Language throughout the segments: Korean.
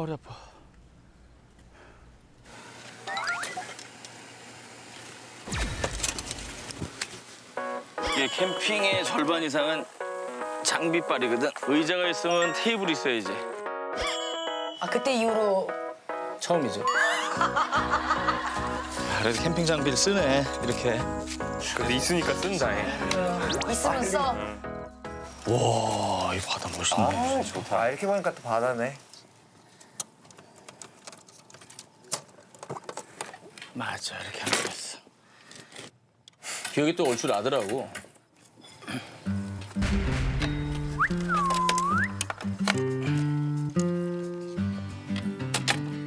허리 아파. 이게 캠핑의 절반 이상은 장비빨이거든. 의자가 있으면 테이블이 있어야지. 아 그때 이후로 처음이죠. 그래서 캠핑 장비를 쓰네, 이렇게. 그래도 있으니까 쓴다. 있으면 써. 와, 이 바다 멋있네. 좋다. 아 이렇게 보니까 또 바다네. 맞아, 이렇게 하면 됐어. 기억이 또 올 줄 아더라고.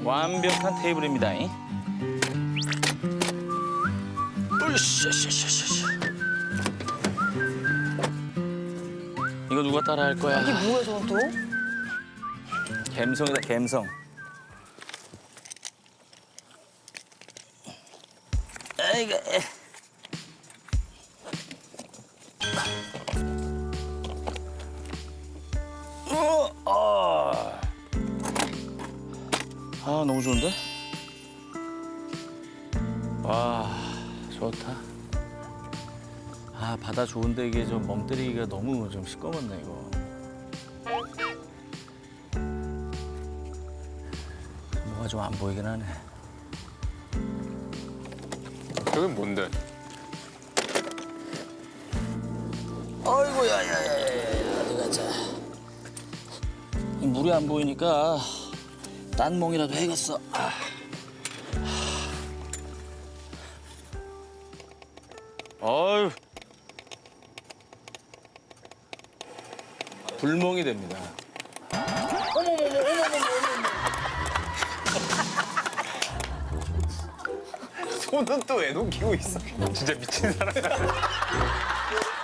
완벽한 테이블입니다. 으쌰쌰쌰쌰. 이거 누가 따라 할 거야? 이게 뭐야 저건 또? 갬성이다, 갬성. 아이고. 아, 너무 좋은데? 와, 좋다. 아, 바다 좋은데 이게 좀 멍때리기가 너무 좀 시꺼먼네, 이거. 뭐가 좀 안 보이긴 하네. 저건 뭔데? 아이고, 야야야야야, 어디 가자. 이 물이 안 보이니까 딴몽이라도 해야겠어. 아유, 불멍이 됩니다. 손은 또 왜 녹이고 있어? 진짜 미친 사람.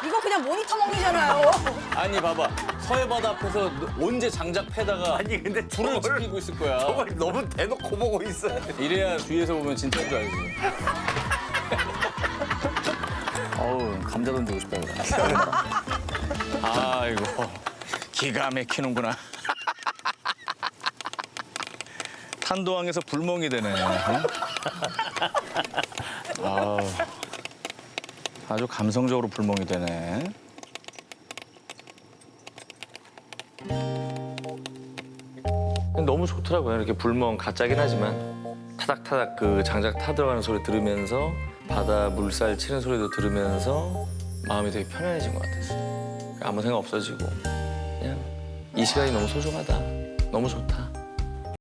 이거 그냥 모니터 먹이잖아요. 아니 봐봐, 서해바다 앞에서 언제 장작 패다가 아니 근데 불을 저걸 지피고 있을 거야. 저걸 너무 대놓고 보고 있어요. 이래야 뒤에서 보면 진짜인 줄 알지. 어우, 감자 던지고 싶다, 그래. 아이고, 기가 막히는구나. 탄도항에서 불멍이 되네. 아우, 아주 감성적으로 불멍이 되네. 너무 좋더라고요. 이렇게 불멍 가짜긴 하지만 타닥타닥 그 장작 타 들어가는 소리 들으면서 바다 물살 치는 소리도 들으면서 마음이 되게 편안해진 것 같았어요. 아무 생각 없어지고 그냥 이 시간이 너무 소중하다. 너무 좋다.